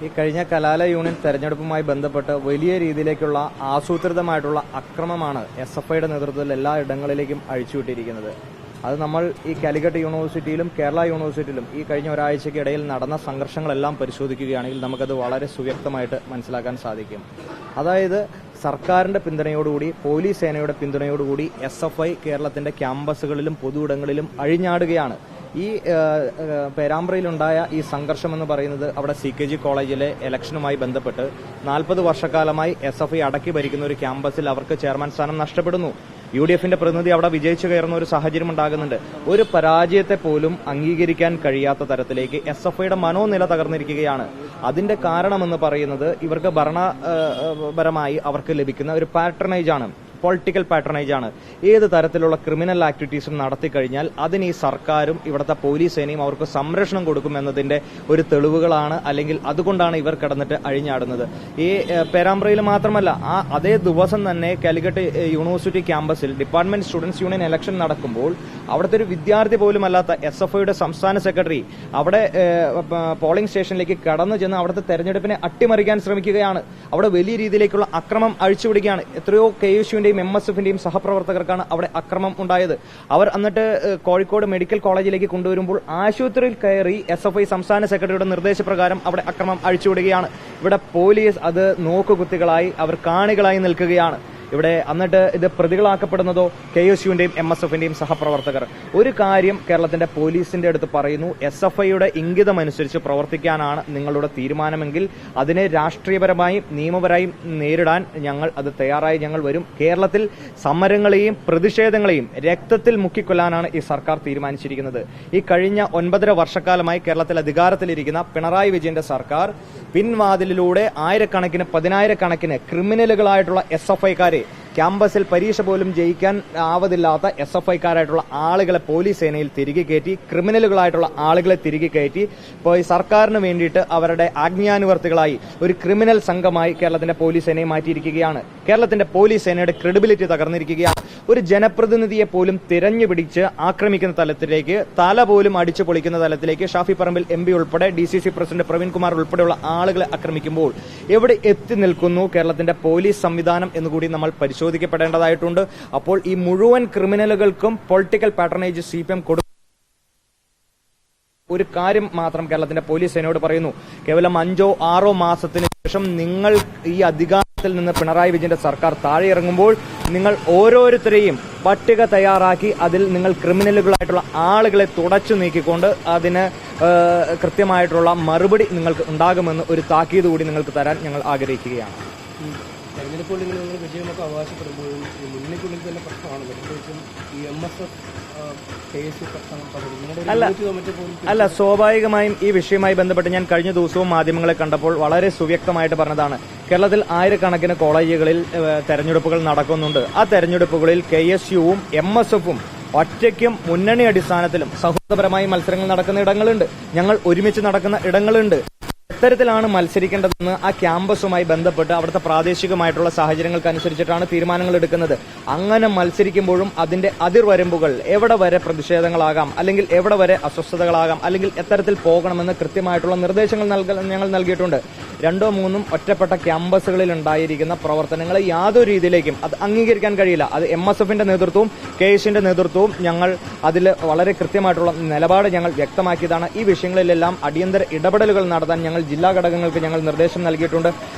ഈ കഴിഞ്ഞ കലാലയ യൂണിയൻ തെരഞ്ഞെടുപ്പുമായി ബന്ധപ്പെട്ട് വലിയ രീതിയിലേക്കുള്ള ആസൂത്രിതമായിട്ടുള്ള അക്രമമാണ് SFIയുടെ നേതൃത്വത്തിൽ എല്ലാ ഇടങ്ങളിലേക്കും അഴിച്ചുവിട്ടിരിക്കുന്നത്. അത് നമ്മൾ ഈ കാലിക്കറ്റ് യൂണിവേഴ്സിറ്റിയിലും കേരള യൂണിവേഴ്സിറ്റിയിലും ഈ കഴിഞ്ഞ ഒരാഴ്ചയ്ക്ക് ഇടയിൽ നടന്ന സംഘർഷങ്ങളെല്ലാം പരിശോധിക്കുകയാണെങ്കിൽ നമുക്കത് വളരെ സുവ്യക്തമായിട്ട് മനസ്സിലാക്കാൻ സാധിക്കും. അതായത് സർക്കാരിന്റെ പിന്തുണയോടുകൂടി പോലീസ് സേനയുടെ പിന്തുണയോടുകൂടി SFI കേരളത്തിന്റെ ക്യാമ്പസുകളിലും പൊതുയിടങ്ങളിലും അഴിഞ്ഞാടുകയാണ്. ഈ പേരാമ്പ്രയിലുണ്ടായ ഈ സംഘർഷം എന്ന് പറയുന്നത് അവിടെ CKG കോളേജിലെ ഇലക്ഷനുമായി ബന്ധപ്പെട്ട് 40 വർഷക്കാലമായി SFI അടക്കി ഭരിക്കുന്ന ഒരു ക്യാമ്പസിൽ അവർക്ക് ചെയർമാൻ സ്ഥാനം നഷ്ടപ്പെടുന്നു. UDFന്റെ പ്രതിനിധി അവിടെ വിജയിച്ചു കയറുന്ന ഒരു സാഹചര്യം ഉണ്ടാകുന്നുണ്ട്. ഒരു പരാജയത്തെ പോലും അംഗീകരിക്കാൻ കഴിയാത്ത തരത്തിലേക്ക് SFIയുടെ മനോനില തകർന്നിരിക്കുകയാണ്. അതിന്റെ കാരണമെന്ന് പറയുന്നത് ഇവർക്ക് ഭരണപരമായി അവർക്ക് ലഭിക്കുന്ന ഒരു പാട്രണേജ് ആണ്, പൊളിറ്റിക്കൽ പാട്രണേജ് ആണ്. ഏത് തരത്തിലുള്ള ക്രിമിനൽ ആക്ടിവിറ്റീസും നടത്തിക്കഴിഞ്ഞാൽ അതിന് ഈ സർക്കാരും ഇവിടുത്തെ പോലീസ് സേനയും അവർക്ക് സംരക്ഷണം കൊടുക്കുമെന്നതിന്റെ ഒരു തെളിവുകളാണ്, അല്ലെങ്കിൽ അതുകൊണ്ടാണ് ഇവർ കിടന്നിട്ട് അഴിഞ്ഞാടുന്നത്. ഈ പേരാമ്പ്രയിൽ മാത്രമല്ല, അതേ ദിവസം തന്നെ കാലിക്കറ്റ് യൂണിവേഴ്സിറ്റി ക്യാമ്പസിൽ ഡിപ്പാർട്ട്മെന്റ് സ്റ്റുഡൻസ് യൂണിയൻ ഇലക്ഷൻ നടക്കുമ്പോൾ അവിടുത്തെ ഒരു വിദ്യാർത്ഥി പോലും അല്ലാത്ത SFIയുടെ സംസ്ഥാന സെക്രട്ടറി അവിടെ പോളിംഗ് സ്റ്റേഷനിലേക്ക് കടന്നു ചെന്ന് അവിടുത്തെ തെരഞ്ഞെടുപ്പിനെ അട്ടിമറിക്കാൻ ശ്രമിക്കുകയാണ്. അവിടെ വലിയ രീതിയിലേക്കുള്ള അക്രമം അഴിച്ചുവിടുകയാണ്. എത്രയോ KSUവിന്റെയും MSFന്റെയും സഹപ്രവർത്തകർക്കാണ് അവിടെ അക്രമം ഉണ്ടായത്. അവർ എന്നിട്ട് കോഴിക്കോട് മെഡിക്കൽ കോളേജിലേക്ക് കൊണ്ടുവരുമ്പോൾ ആശുപത്രിയിൽ കയറി SFI സംസ്ഥാന സെക്രട്ടറിയുടെ നിർദ്ദേശപ്രകാരം അവിടെ അക്രമം അഴിച്ചുവിടുകയാണ്. ഇവിടെ പോലീസ് അത് നോക്കുകുത്തികളായി അവർ കാണികളായി നിൽക്കുകയാണ്. ഇവിടെ എന്നിട്ട് ഇത് പ്രതികളാക്കപ്പെടുന്നതോ KSUവിന്റെയും MSFന്റെയും സഹപ്രവർത്തകർ. ഒരു കാര്യം കേരളത്തിന്റെ പോലീസിന്റെ അടുത്ത് പറയുന്നു, SFIയുടെ ഇംഗിതമനുസരിച്ച് പ്രവർത്തിക്കാനാണ് നിങ്ങളുടെ തീരുമാനമെങ്കിൽ അതിനെ രാഷ്ട്രീയപരമായും നിയമപരമായും നേരിടാൻ ഞങ്ങൾ അത് തയ്യാറായി ഞങ്ങൾ വരും. കേരളത്തിൽ സമരങ്ങളെയും പ്രതിഷേധങ്ങളെയും രക്തത്തിൽ മുക്കിക്കൊല്ലാനാണ് ഈ സർക്കാർ തീരുമാനിച്ചിരിക്കുന്നത്. ഈ കഴിഞ്ഞ 9.5 വർഷക്കാലമായി കേരളത്തിൽ അധികാരത്തിലിരിക്കുന്ന പിണറായി വിജയന്റെ സർക്കാർ പിൻവാതിലിലൂടെ ആയിരക്കണക്കിന് 10,000-കണക്കിന് ക്രിമിനലുകളായിട്ടുള്ള SFIക്കാരെ, ക്യാമ്പസിൽ പരീക്ഷ പോലും ജയിക്കാൻ ആവതില്ലാത്ത SFIക്കാരായിട്ടുള്ള ആളുകളെ പോലീസ് സേനയിൽ തിരികെ കയറ്റി, ക്രിമിനലുകളായിട്ടുള്ള ആളുകളെ തിരികെ കയറ്റി ഇപ്പോൾ ഈ സർക്കാരിന് വേണ്ടിയിട്ട് അവരുടെ ആജ്ഞാനുവർത്തികളായി ഒരു ക്രിമിനൽ സംഘമായി കേരളത്തിന്റെ പോലീസ് സേനയെ മാറ്റിയിരിക്കുകയാണ്. കേരളത്തിന്റെ പോലീസ് സേനയുടെ ക്രെഡിബിലിറ്റി തകർന്നിരിക്കുകയാണ്. ഒരു ജനപ്രതിനിധിയെ പോലും തിരഞ്ഞുപിടിച്ച് ആക്രമിക്കുന്ന തലത്തിലേക്ക്, തല പോലും അടിച്ചു പൊളിക്കുന്ന തലത്തിലേക്ക് ഷാഫി പറമ്പിൽ MP ഉൾപ്പെടെ DCC പ്രസിഡന്റ് പ്രവീൺകുമാർ ഉൾപ്പെടെയുള്ള ആളുകളെ ആക്രമിക്കുമ്പോൾ എവിടെ എത്തി നിൽക്കുന്നു കേരളത്തിന്റെ പോലീസ് സംവിധാനം എന്നുകൂടി നമ്മൾ പരിശോധിക്കപ്പെടേണ്ടതായിട്ടുണ്ട്. അപ്പോൾ ഈ മുഴുവൻ ക്രിമിനലുകൾക്കും പൊളിറ്റിക്കൽ പാട്രണേജ് CPM കൊടുക്കും. ഒരു കാര്യം മാത്രം കേരളത്തിന്റെ പോലീസ് സേനയോട് പറയുന്നു, കേവലം 5-6 മാസത്തിന് ശേഷം നിങ്ങൾ ഈ അധികാരത്തിൽ നിന്ന് പിണറായി വിജയന്റെ സർക്കാർ താഴെ ഇറങ്ങുമ്പോൾ നിങ്ങൾ ഓരോരുത്തരെയും പട്ടിക തയ്യാറാക്കി അതിൽ നിങ്ങൾ ക്രിമിനലുകളായിട്ടുള്ള ആളുകളെ തുടച്ചു നീക്കിക്കൊണ്ട് അതിന് കൃത്യമായിട്ടുള്ള മറുപടി നിങ്ങൾക്ക് ഉണ്ടാകുമെന്ന് ഒരു താക്കീത് കൂടി നിങ്ങൾക്ക് തരാൻ ഞങ്ങൾ ആഗ്രഹിക്കുകയാണ്. തെരഞ്ഞെടുപ്പുകളിൽ നിങ്ങൾ വിജയമൊക്കെ അവകാശപ്പെടുമ്പോഴും ഈ മുന്നണിക്കുള്ളിൽ തന്നെ പ്രശ്നമാണ്. പ്രത്യേകിച്ചും ഈ MSF KSU അല്ല, സ്വാഭാവികമായും ഈ വിഷയവുമായി ബന്ധപ്പെട്ട് ഞാൻ കഴിഞ്ഞ ദിവസവും മാധ്യമങ്ങളെ കണ്ടപ്പോൾ വളരെ സുവ്യക്തമായിട്ട് പറഞ്ഞതാണ്, കേരളത്തിൽ ആയിരക്കണക്കിന് കോളേജുകളിൽ തെരഞ്ഞെടുപ്പുകൾ നടക്കുന്നുണ്ട്. ആ തെരഞ്ഞെടുപ്പുകളിൽ KSUവും MSFും ഒറ്റയ്ക്കും മുന്നണി അടിസ്ഥാനത്തിലും സൗഹൃദപരമായി മത്സരങ്ങൾ നടക്കുന്ന ഇടങ്ങളുണ്ട്, ഞങ്ങൾ ഒരുമിച്ച് നടക്കുന്ന ഇടങ്ങളുണ്ട്. എത്തരത്തിലാണ് മത്സരിക്കേണ്ടതെന്ന് ആ ക്യാമ്പസുമായി ബന്ധപ്പെട്ട് അവിടുത്തെ പ്രാദേശികമായിട്ടുള്ള സാഹചര്യങ്ങൾക്കനുസരിച്ചിട്ടാണ് തീരുമാനങ്ങൾ എടുക്കുന്നത്. അങ്ങനെ മത്സരിക്കുമ്പോഴും അതിന്റെ അതിർവരമ്പുകൾ എവിടെ വരെ പ്രതിഷേധങ്ങളാകാം, അല്ലെങ്കിൽ എവിടെ വരെ അസ്വസ്ഥതകളാകാം, അല്ലെങ്കിൽ എത്തരത്തിൽ പോകണമെന്ന് കൃത്യമായിട്ടുള്ള നിർദ്ദേശങ്ങൾ ഞങ്ങൾ നൽകിയിട്ടുണ്ട്. 2-3 ഒറ്റപ്പെട്ട ക്യാമ്പസുകളിൽ ഉണ്ടായിരിക്കുന്ന പ്രവർത്തനങ്ങളെ യാതൊരു രീതിയിലേക്കും അത് അംഗീകരിക്കാൻ കഴിയില്ല. അത് MSFന്റെ നേതൃത്വവും KSUവിന്റെ നേതൃത്വവും ഞങ്ങൾ അതിൽ വളരെ കൃത്യമായിട്ടുള്ള നിലപാട് ഞങ്ങൾ വ്യക്തമാക്കിയതാണ്. ഈ വിഷയങ്ങളിലെല്ലാം അടിയന്തര ഇടപെടലുകൾ നടത്താൻ ഞങ്ങൾ ജില്ലാ ഘടകങ്ങൾക്ക് ഞങ്ങൾ നിർദ്ദേശം നൽകിയിട്ടുണ്ട്.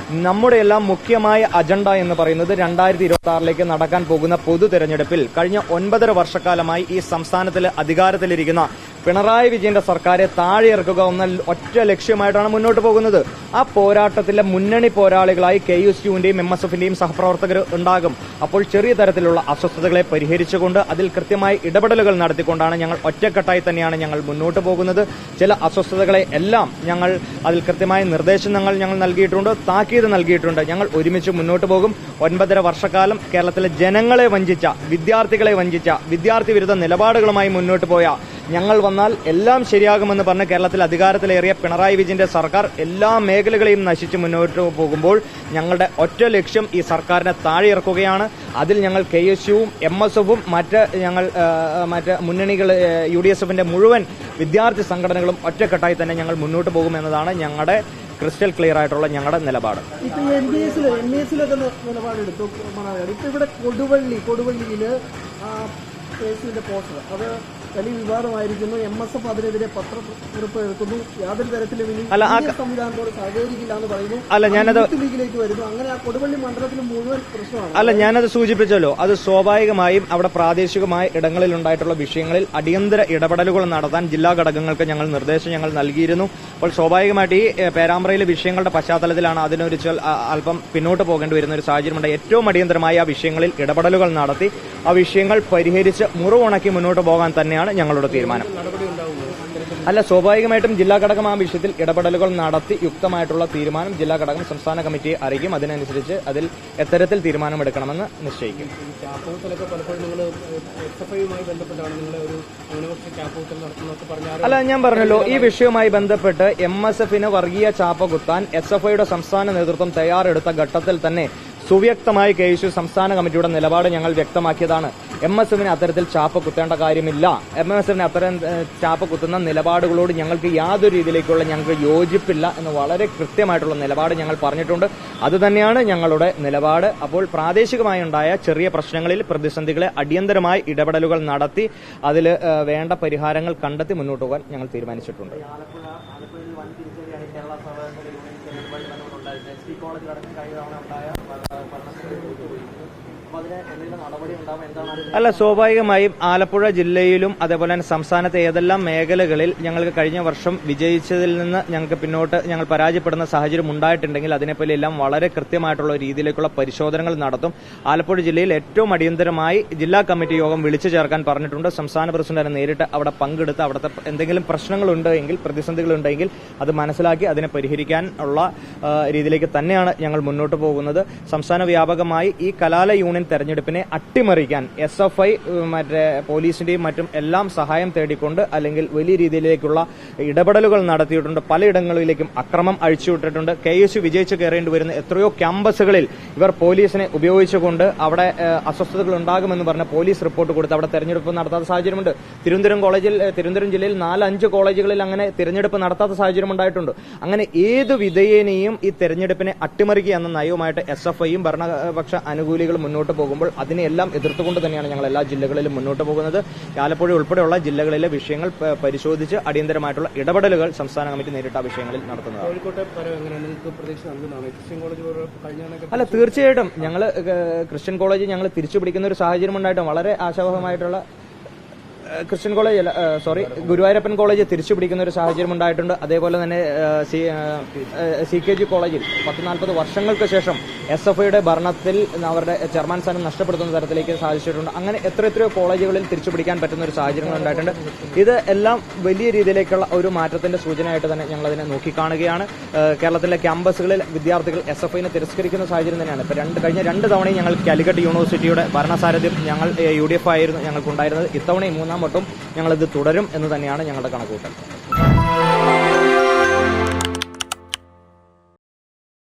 നമ്മുടെ എല്ലാം മുഖ്യമായ അജണ്ട എന്ന് പറയുന്നത് 2026 നടക്കാൻ പോകുന്ന പൊതു തെരഞ്ഞെടുപ്പിൽ കഴിഞ്ഞ 9.5 വർഷക്കാലമായി ഈ സംസ്ഥാനത്തിൽ അധികാരത്തിലിരിക്കുന്ന പിണറായി വിജയന്റെ സർക്കാരെ താഴെ ഇറക്കുക എന്ന ഒറ്റ ലക്ഷ്യമായിട്ടാണ് മുന്നോട്ട് പോകുന്നത്. ആ പോരാട്ടത്തിലെ മുന്നണി പോരാളികളായി KSUവിന്റെയും MSFന്റെയും സഹപ്രവർത്തകർ ഉണ്ടാകും. അപ്പോൾ ചെറിയ തരത്തിലുള്ള അസ്വസ്ഥതകളെ പരിഹരിച്ചുകൊണ്ട് അതിൽ കൃത്യമായി ഇടപെടലുകൾ നടത്തിക്കൊണ്ടാണ് ഞങ്ങൾ ഒറ്റക്കെട്ടായി തന്നെയാണ് ഞങ്ങൾ മുന്നോട്ട് പോകുന്നത്. ചില അസ്വസ്ഥതകളെ എല്ലാം ഞങ്ങൾ അതിൽ കൃത്യമായ നിർദ്ദേശങ്ങൾ ഞങ്ങൾ നൽകിയിട്ടുണ്ട്, താക്കീത് നൽകിയിട്ടുണ്ട്. ഞങ്ങൾ ഒരുമിച്ച് മുന്നോട്ട് പോകും. 9.5 വർഷക്കാലം കേരളത്തിലെ ജനങ്ങളെ വഞ്ചിച്ച, വിദ്യാർത്ഥികളെ വഞ്ചിച്ച, വിദ്യാർത്ഥി വിരുദ്ധ നിലപാടുകളുമായി മുന്നോട്ട് പോയ ഞങ്ങൾ വന്നാൽ എല്ലാം ശരിയാകുമെന്ന് പറഞ്ഞ് കേരളത്തിൽ അധികാരത്തിലേറിയ പിണറായി വിജയന്റെ സർക്കാർ എല്ലാ മേഖലകളെയും നശിച്ച് മുന്നോട്ട് പോകുമ്പോൾ ഞങ്ങളുടെ ഒറ്റ ലക്ഷ്യം ഈ സർക്കാരിനെ താഴെ ഇറക്കുകയാണ്. അതിൽ ഞങ്ങൾ KSUവും MSFും മറ്റ് മുന്നണികൾ UDSFന്റെ മുഴുവൻ വിദ്യാർത്ഥി സംഘടനകളും ഒറ്റക്കെട്ടായി തന്നെ ഞങ്ങൾ മുന്നോട്ട് പോകുമെന്നതാണ് ഞങ്ങളുടെ ക്രിസ്റ്റൽ ക്ലിയർ ആയിട്ടുള്ള ഞങ്ങളുടെ നിലപാട്. ഇപ്പൊ NBS-ലൊക്കെ നിലപാടെടുത്തു മണാലി. ഇപ്പൊ ഇവിടെ കൊടുവള്ളിയില് കേസിന്റെ പോസ്റ്റർ അത് വലിയ വിവാദമായിരിക്കുന്നു. MSF അതിനെതിരെ പത്രക്കുറിപ്പ് എടുക്കുന്നു. യാതൊരു തരത്തിലും ഇനി സംവിധാനത്തോട് സഹകരിക്കില്ല എന്ന് പറയുന്നു. ലീഗിലേക്ക് വരുന്നു. അങ്ങനെ ആ കൊടുവള്ളി മണ്ഡലത്തിൽ മുഴുവൻ പ്രശ്നമാണ്. ഞാനത് സൂചിപ്പിച്ചല്ലോ, അത് സ്വാഭാവികമായും അവിടെ പ്രാദേശികമായ ഇടങ്ങളിൽ ഉണ്ടായിട്ടുള്ള വിഷയങ്ങളിൽ അടിയന്തര ഇടപെടലുകൾ നടത്താൻ ജില്ലാ ഘടകങ്ങൾക്ക് നിർദ്ദേശം നൽകിയിരുന്നു. അപ്പോൾ സ്വാഭാവികമായിട്ട് ഈ പേരാമ്പ്രയിലെ വിഷയങ്ങളുടെ പശ്ചാത്തലത്തിലാണ് അതിനൊരു അല്പം പിന്നോട്ട് പോകേണ്ടി വരുന്ന ഒരു സാഹചര്യമുണ്ട്. ഏറ്റവും അടിയന്തരമായ ആ വിഷയങ്ങളിൽ ഇടപെടലുകൾ നടത്തി ആ വിഷയങ്ങൾ പരിഹരിച്ച് മുറിവുണക്കി മുന്നോട്ട് പോകാൻ തന്നെയാണ് ഞങ്ങളുടെ തീരുമാനം. സ്വാഭാവികമായിട്ടും ജില്ലാ ഘടകം ആ വിഷയത്തിൽ ഇടപെടലുകൾ നടത്തി യുക്തമായിട്ടുള്ള തീരുമാനം ജില്ലാ ഘടകം സംസ്ഥാന കമ്മിറ്റിയെ അറിയിക്കും. അതിനനുസരിച്ച് അതിൽ എത്തരത്തിൽ തീരുമാനമെടുക്കണമെന്ന് നിശ്ചയിക്കും. ഞാൻ പറഞ്ഞല്ലോ, ഈ വിഷയവുമായി ബന്ധപ്പെട്ട് MSF-ന് വർഗീയ ചാപ്പ കുത്താൻ SFIയുടെ സംസ്ഥാന നേതൃത്വം തയ്യാറെടുത്ത ഘട്ടത്തിൽ തന്നെ സുവ്യക്തമായി KSU സംസ്ഥാന കമ്മിറ്റിയുടെ നിലപാട് ഞങ്ങൾ വ്യക്തമാക്കിയതാണ്. MSF-ന് അത്തരത്തിൽ ചാപ്പ കുത്തേണ്ട കാര്യമില്ല. MSF-ന് അത്തരം ചാപ്പ കുത്തുന്ന നിലപാടുകളോട് ഞങ്ങൾക്ക് യാതൊരു രീതിയിലേക്കുള്ള ഞങ്ങൾക്ക് യോജിപ്പില്ല എന്ന് വളരെ കൃത്യമായിട്ടുള്ള നിലപാട് ഞങ്ങൾ പറഞ്ഞിട്ടുണ്ട്. അതുതന്നെയാണ് ഞങ്ങളുടെ നിലപാട്. അപ്പോൾ പ്രാദേശികമായി ഉണ്ടായ ചെറിയ പ്രശ്നങ്ങളിൽ പ്രതിസന്ധികളെ അടിയന്തരമായി ഇടപെടലുകൾ നടത്തി അതിൽ വേണ്ട പരിഹാരങ്ങൾ കണ്ടെത്തി മുന്നോട്ട് പോകാൻ ഞങ്ങൾ തീരുമാനിച്ചിട്ടുണ്ട്. സ്വാഭാവികമായും ആലപ്പുഴ ജില്ലയിലും അതേപോലെ തന്നെ സംസ്ഥാനത്തെ ഏതെല്ലാം മേഖലകളിൽ ഞങ്ങൾക്ക് കഴിഞ്ഞ വർഷം വിജയിച്ചതിൽ നിന്ന് ഞങ്ങൾ പരാജയപ്പെടുന്ന സാഹചര്യം ഉണ്ടായിട്ടുണ്ടെങ്കിൽ അതിനെപ്പറ്റി എല്ലാം വളരെ കൃത്യമായിട്ടുള്ള രീതിയിലേക്കുള്ള പരിശോധനകൾ നടത്തും. ആലപ്പുഴ ജില്ലയിൽ ഏറ്റവും അടിയന്തരമായി ജില്ലാ കമ്മിറ്റി യോഗം വിളിച്ചു ചേർക്കാൻ പറഞ്ഞിട്ടുണ്ട്. സംസ്ഥാന പ്രസിഡന്റ് നേരിട്ട് അവിടെ പങ്കെടുത്ത് അവിടുത്തെ എന്തെങ്കിലും പ്രശ്നങ്ങളുണ്ടെങ്കിൽ പ്രതിസന്ധികളുണ്ടെങ്കിൽ അത് മനസ്സിലാക്കി അതിനെ പരിഹരിക്കാൻ ഉള്ള രീതിയിലേക്ക് തന്നെയാണ് ഞങ്ങൾ മുന്നോട്ട് പോകുന്നത്. സംസ്ഥാന വ്യാപകമായി ഈ കലാലയ യൂണിയൻ തെരഞ്ഞെടുപ്പിനെ അട്ടിമറിക്കാൻ SFI പോലീസിന്റെയും മറ്റും എല്ലാം സഹായം തേടിക്കൊണ്ട് അല്ലെങ്കിൽ വലിയ രീതിയിലേക്കുള്ള ഇടപെടലുകൾ നടത്തിയിട്ടുണ്ട്. പലയിടങ്ങളിലേക്കും അക്രമം അഴിച്ചുവിട്ടിട്ടുണ്ട്. KSU വിജയിച്ചു കയറേണ്ടി വരുന്ന എത്രയോ ക്യാമ്പസുകളിൽ ഇവർ പോലീസിനെ ഉപയോഗിച്ചുകൊണ്ട് അവിടെ അസ്വസ്ഥതകൾ ഉണ്ടാകുമെന്ന് പറഞ്ഞ പോലീസ് റിപ്പോർട്ട് കൊടുത്ത് അവിടെ തെരഞ്ഞെടുപ്പ് നടത്താത്ത സാഹചര്യമുണ്ട്. തിരുവനന്തപുരം ജില്ലയിൽ 4-5 കോളേജുകളിൽ അങ്ങനെ തിരഞ്ഞെടുപ്പ് നടത്താത്ത സാഹചര്യം ഉണ്ടായിട്ടുണ്ട്. അങ്ങനെ ഏത് വിധേയനെയും ഈ തെരഞ്ഞെടുപ്പിനെ അട്ടിമറിക്കുക എന്ന നയവുമായിട്ട് SFIയും ഭരണപക്ഷ അനുകൂലികൾ മുന്നോട്ട് പോകുമ്പോൾ അതിനെല്ലാം എതിർത്തുകൊണ്ട് തന്നെയാണ് ഞങ്ങൾ എല്ലാ ജില്ലകളിലും മുന്നോട്ട് പോകുന്നത്. ആലപ്പുഴ ഉൾപ്പെടെയുള്ള ജില്ലകളിലെ വിഷയങ്ങൾ പരിശോധിച്ച് അടിയന്തരമായിട്ടുള്ള ഇടപെടലുകൾ സംസ്ഥാന കമ്മിറ്റി നേരിട്ട വിഷയങ്ങളിൽ നടത്തുന്നതാണ്. തീർച്ചയായിട്ടും ഞങ്ങൾ ക്രിസ്ത്യൻ കോളേജ് ഞങ്ങൾ തിരിച്ചുപിടിക്കുന്ന ഒരു സാഹചര്യം ഉണ്ടായിട്ടും വളരെ ആശാവഹമായിട്ടുള്ള ഗുരുവായൂരപ്പൻ കോളേജ് തിരിച്ചുപിടിക്കുന്ന ഒരു സാഹചര്യം ഉണ്ടായിട്ടുണ്ട്. അതേപോലെ തന്നെ CKG കോളേജിൽ 40-40 വർഷങ്ങൾക്ക് ശേഷം SFIയുടെ ഭരണത്തിൽ അവരുടെ ചെയർമാൻ സ്ഥാനം നഷ്ടപ്പെടുത്തുന്ന തരത്തിലേക്ക് സാധിച്ചിട്ടുണ്ട്. അങ്ങനെ എത്രയോ കോളേജുകളിൽ തിരിച്ചുപിടിക്കാൻ പറ്റുന്ന ഒരു സാഹചര്യങ്ങൾ ഉണ്ടായിട്ടുണ്ട്. ഇത് എല്ലാം വലിയ രീതിയിലേക്കുള്ള ഒരു മാറ്റത്തിന്റെ സൂചനയായിട്ട് തന്നെ ഞങ്ങൾ അതിനെ നോക്കിക്കാണുകയാണ്. കേരളത്തിലെ ക്യാമ്പസുകളിൽ വിദ്യാർത്ഥികൾ SFIനെ തിരസ്കരിക്കുന്ന സാഹചര്യം തന്നെയാണ്. ഇപ്പൊ കഴിഞ്ഞ 2 തവണയും ഞങ്ങൾ കാലിക്കറ്റ് യൂണിവേഴ്സിറ്റിയുടെ ഭരണസാരഥ്യം ഞങ്ങൾ UDF ആയിരുന്നു ഞങ്ങൾക്കുണ്ടായിരുന്നത്. ഇത്തവണയും 3-ാം വട്ടം ഞങ്ങളിത് തുടരും എന്ന് തന്നെയാണ് ഞങ്ങളുടെ കണക്കുകൂട്ടൽ.